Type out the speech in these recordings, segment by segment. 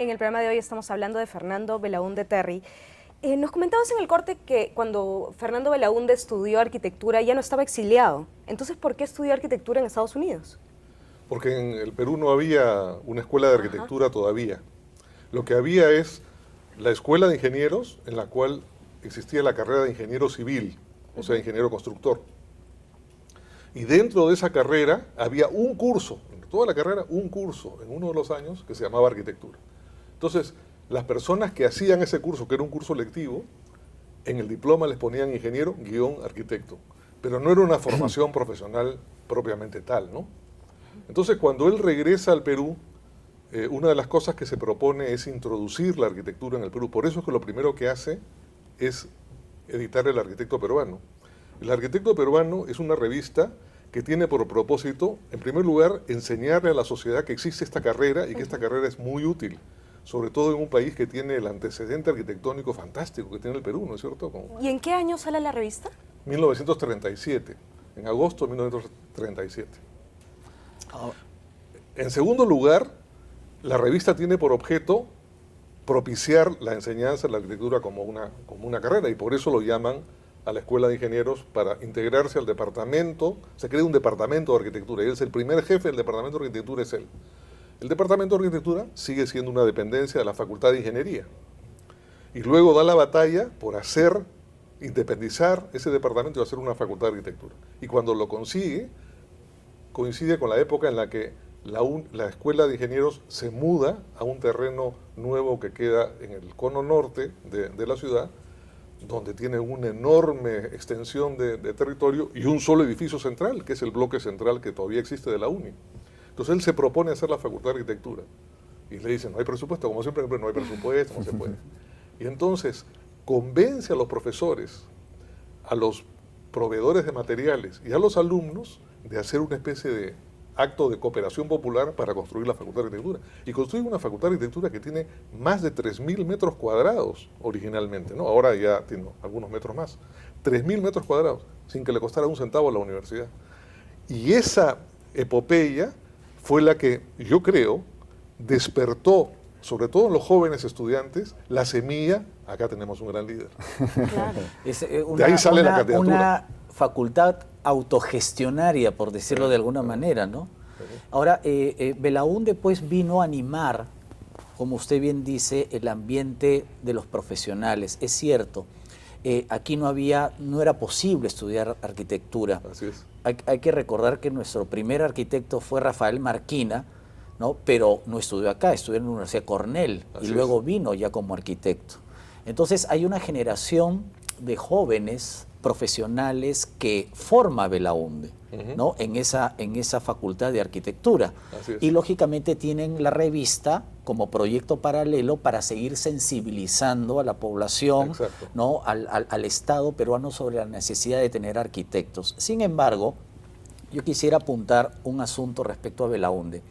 En el programa de hoy estamos hablando de Fernando Belaúnde Terry. Nos comentabas en el corte que cuando Fernando Belaúnde estudió arquitectura ya no estaba exiliado. Entonces, ¿por qué estudió arquitectura en Estados Unidos? Porque en el Perú no había una escuela de arquitectura todavía. Lo que había es la escuela de ingenieros, en la cual existía la carrera de ingeniero civil, o sea, ingeniero constructor. Y dentro de esa carrera había un curso, en toda la carrera, un curso en uno de los años que se llamaba arquitectura. Entonces, las personas que hacían ese curso, que era un curso lectivo, en el diploma les ponían ingeniero-arquitecto, pero no era una formación profesional propiamente tal, ¿no? Entonces, cuando él regresa al Perú, una de las cosas que se propone es introducir la arquitectura en el Perú. Por eso es que lo primero que hace es editar El Arquitecto Peruano. El Arquitecto Peruano es una revista que tiene por propósito, en primer lugar, enseñarle a la sociedad que existe esta carrera y que esta carrera es muy útil, sobre todo en un país que tiene el antecedente arquitectónico fantástico que tiene el Perú, ¿no es cierto? ¿Y en qué año sale la revista? 1937, en agosto de 1937. En segundo lugar, la revista tiene por objeto propiciar la enseñanza de la arquitectura como una carrera, y por eso lo llaman a la Escuela de Ingenieros para integrarse al departamento. Se crea un departamento de arquitectura, y él es el primer jefe del departamento de arquitectura, es él. El departamento de arquitectura sigue siendo una dependencia de la Facultad de Ingeniería, y luego da la batalla por independizar ese departamento y hacer una Facultad de Arquitectura. Y cuando lo consigue, coincide con la época en la que la Escuela de Ingenieros se muda a un terreno nuevo que queda en el cono norte de la ciudad, donde tiene una enorme extensión de territorio y un solo edificio central, que es el bloque central que todavía existe de la UNI. Entonces él se propone hacer la Facultad de Arquitectura y le dicen, no hay presupuesto, como siempre, no hay presupuesto, no se puede. Y entonces convence a los profesores, a los proveedores de materiales y a los alumnos de hacer una especie de acto de cooperación popular para construir la Facultad de Arquitectura. Y construye una Facultad de Arquitectura que tiene más de 3.000 metros cuadrados originalmente, ¿no? Ahora ya tiene algunos metros más. 3.000 metros cuadrados, sin que le costara un centavo a la universidad. Y esa epopeya fue la que, yo creo, despertó, sobre todo en los jóvenes estudiantes, la semilla. Acá tenemos un gran líder. Claro. De ahí sale la candidatura. Una facultad autogestionaria, por decirlo de alguna manera, ¿no? Ahora, Belaúnde pues vino a animar, como usted bien dice, el ambiente de los profesionales. Es cierto, aquí no era posible estudiar arquitectura. Así es. Hay que recordar que nuestro primer arquitecto fue Rafael Marquina, ¿no? Pero no estudió acá, estudió en la Universidad Cornell y luego vino ya como arquitecto. Entonces hay una generación de jóvenes profesionales que forma Belaúnde, ¿no? en esa facultad de arquitectura. Y lógicamente tienen la revista como proyecto paralelo para seguir sensibilizando a la población, ¿no? al Estado peruano sobre la necesidad de tener arquitectos. Sin embargo, yo quisiera apuntar un asunto respecto a Belaúnde.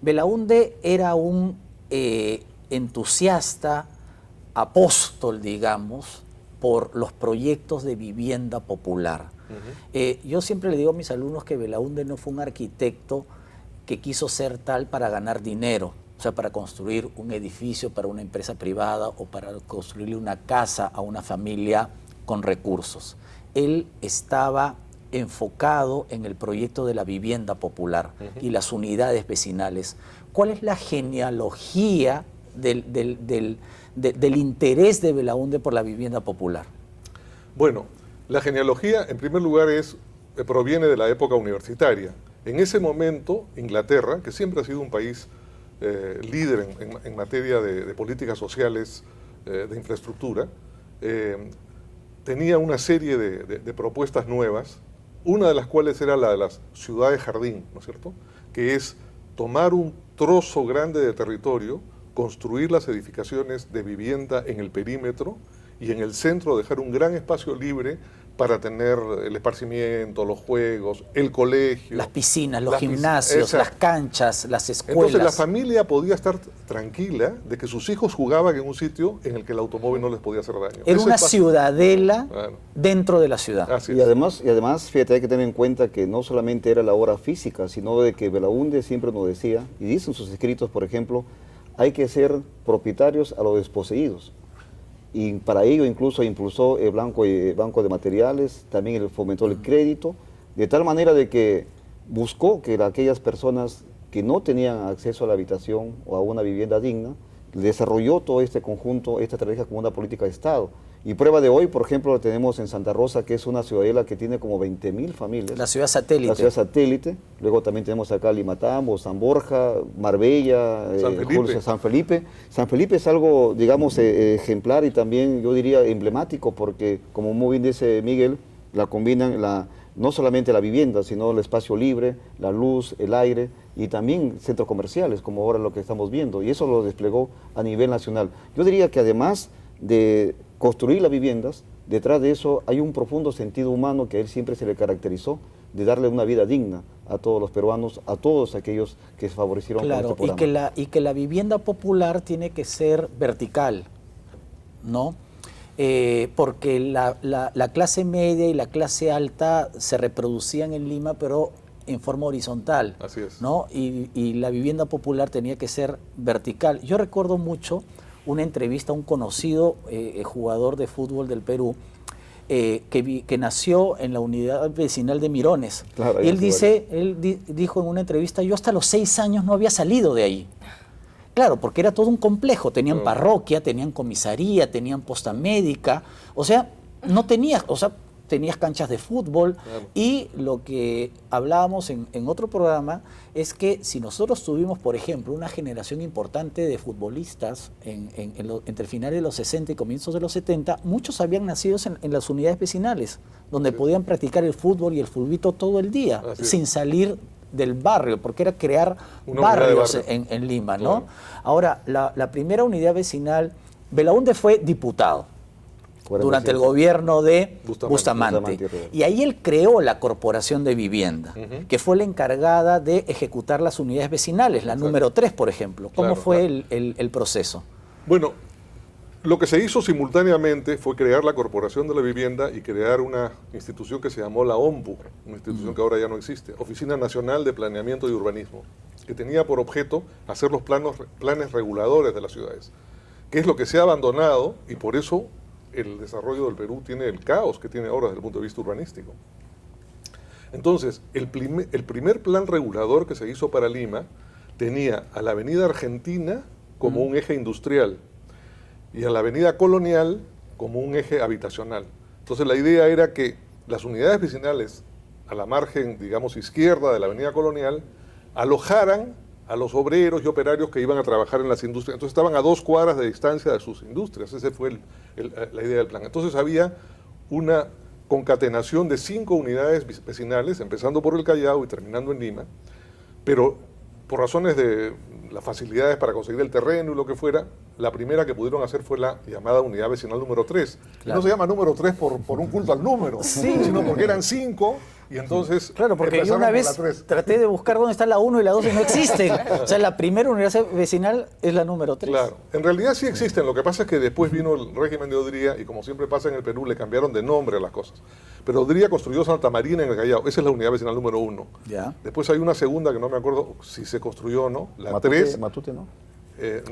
Belaúnde era un entusiasta, apóstol, digamos, por los proyectos de vivienda popular. Yo siempre le digo a mis alumnos que Belaúnde no fue un arquitecto que quiso ser tal para ganar dinero, o sea, para construir un edificio para una empresa privada o para construirle una casa a una familia con recursos. Él estaba enfocado en el proyecto de la vivienda popular y las unidades vecinales. ¿Cuál es la genealogía del interés de Belaúnde por la vivienda popular? Bueno, la genealogía, en primer lugar, proviene de la época universitaria. En ese momento, Inglaterra, que siempre ha sido un país líder en materia de políticas sociales, de infraestructura, tenía una serie de propuestas nuevas, una de las cuales era la de las ciudades jardín, ¿no es cierto?, que es tomar un trozo grande de territorio, construir las edificaciones de vivienda en el perímetro y en el centro dejar un gran espacio libre para tener el esparcimiento, los juegos, el colegio. Las piscinas, los gimnasios, las canchas, las escuelas. Entonces la familia podía estar tranquila de que sus hijos jugaban en un sitio en el que el automóvil no les podía hacer daño. Era una ciudadela dentro de la ciudad. Y además, fíjate, hay que tener en cuenta que no solamente era la obra física, sino de que Belaúnde siempre nos decía, y dice en sus escritos, por ejemplo, hay que ser propietarios a los desposeídos. Y para ello incluso impulsó el Banco de Materiales, también fomentó el crédito, de tal manera de que buscó que aquellas personas que no tenían acceso a la habitación o a una vivienda digna, desarrolló todo este conjunto, esta estrategia como una política de Estado. Y prueba de hoy, por ejemplo, lo tenemos en Santa Rosa, que es una ciudadela que tiene como 20.000 familias. La ciudad satélite. La ciudad satélite. Luego también tenemos acá Limatambo, San Borja, Marbella, San Felipe. San Felipe es algo, digamos, ejemplar y también, yo diría, emblemático, porque, como muy bien dice Miguel, la combinan no solamente la vivienda, sino el espacio libre, la luz, el aire y también centros comerciales, como ahora lo que estamos viendo. Y eso lo desplegó a nivel nacional. Yo diría que además de construir las viviendas, detrás de eso hay un profundo sentido humano que a él siempre se le caracterizó, de darle una vida digna a todos los peruanos, a todos aquellos que se favorecieron con este programa. Claro, y que la vivienda popular tiene que ser vertical, ¿no? Porque la clase media y la clase alta se reproducían en Lima, pero en forma horizontal. Así es. ¿No? Y la vivienda popular tenía que ser vertical. Yo recuerdo mucho una entrevista a un conocido jugador de fútbol del Perú, que nació en la unidad vecinal de Mirones. Claro, y él dijo en una entrevista, yo hasta los 6 años no había salido de ahí. Claro, porque era todo un complejo, tenían parroquia, tenían comisaría, tenían posta médica, o sea, tenías canchas de fútbol, y lo que hablábamos en otro programa es que si nosotros tuvimos, por ejemplo, una generación importante de futbolistas entre finales de los 60 y comienzos de los 70, muchos habían nacido en las unidades vecinales, donde podían practicar el fútbol y el fulbito todo el día, sin salir del barrio, porque era crear barrios en Lima, ¿no? Ahora, la primera unidad vecinal, Belaúnde fue diputado durante el gobierno de Bustamante. Y ahí él creó la Corporación de Vivienda, que fue la encargada de ejecutar las unidades vecinales, la número 3, por ejemplo. ¿Cómo fue el proceso? Bueno, lo que se hizo simultáneamente fue crear la Corporación de la Vivienda y crear una institución que se llamó la OMPU, una institución que ahora ya no existe, Oficina Nacional de Planeamiento y Urbanismo, que tenía por objeto hacer los planes reguladores de las ciudades, que es lo que se ha abandonado, y por eso el desarrollo del Perú tiene el caos que tiene ahora desde el punto de vista urbanístico. Entonces, el primer plan regulador que se hizo para Lima tenía a la Avenida Argentina como un eje industrial y a la Avenida Colonial como un eje habitacional. Entonces la idea era que las unidades vecinales a la margen, digamos, izquierda de la Avenida Colonial alojaran a los obreros y operarios que iban a trabajar en las industrias. Entonces estaban a 2 cuadras de distancia de sus industrias. Esa fue la idea del plan. Entonces había una concatenación de 5 unidades vecinales, empezando por el Callao y terminando en Lima, pero por razones de las facilidades para conseguir el terreno y lo que fuera, la primera que pudieron hacer fue la llamada unidad vecinal número 3. Claro. No se llama número 3 por un culto al número, sino porque eran 5 y entonces... Claro, porque yo una vez traté de buscar dónde está la 1 y la 2 y no existen. O sea, la primera unidad vecinal es la número 3. Claro, en realidad sí existen, lo que pasa es que después vino el régimen de Odría y como siempre pasa en el Perú le cambiaron de nombre a las cosas. Pero Odría construyó Santa Marina en el Callao, esa es la unidad vecinal número 1. Ya. Después hay una segunda que no me acuerdo si se construyó o no, la 3. Matute, ¿no?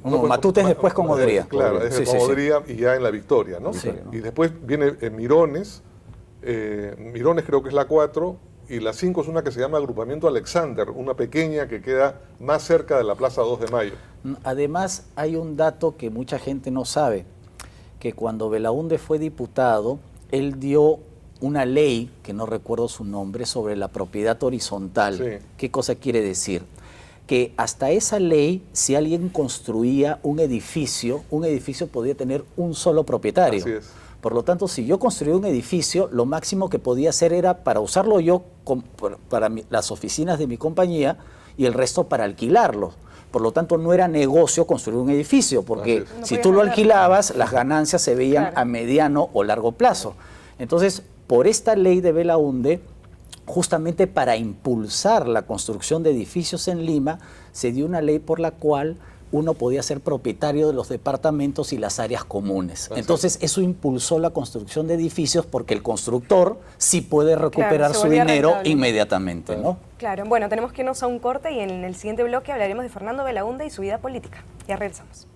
Matute es después con Odría. Claro, es con Odría y ya en la Victoria, ¿no? Sí. Y después viene Mirones, Mirones creo que es la 4, y la 5 es una que se llama Agrupamiento Alexander, una pequeña que queda más cerca de la Plaza 2 de Mayo. Además, hay un dato que mucha gente no sabe, que cuando Belaúnde fue diputado, él dio una ley, que no recuerdo su nombre, sobre la propiedad horizontal. Sí. ¿Qué cosa quiere decir? Que hasta esa ley, si alguien construía un edificio podía tener un solo propietario. Así es. Por lo tanto, si yo construía un edificio, lo máximo que podía hacer era para usarlo yo para las oficinas de mi compañía y el resto para alquilarlo. Por lo tanto, no era negocio construir un edificio, porque si tú lo alquilabas, las ganancias se veían a mediano o largo plazo. Entonces, por esta ley de Belaúnde, justamente para impulsar la construcción de edificios en Lima, se dio una ley por la cual uno podía ser propietario de los departamentos y las áreas comunes. Entonces eso impulsó la construcción de edificios porque el constructor sí puede recuperar su dinero inmediatamente, ¿no? Claro, bueno, tenemos que irnos a un corte y en el siguiente bloque hablaremos de Fernando Belaúnde y su vida política. Ya regresamos.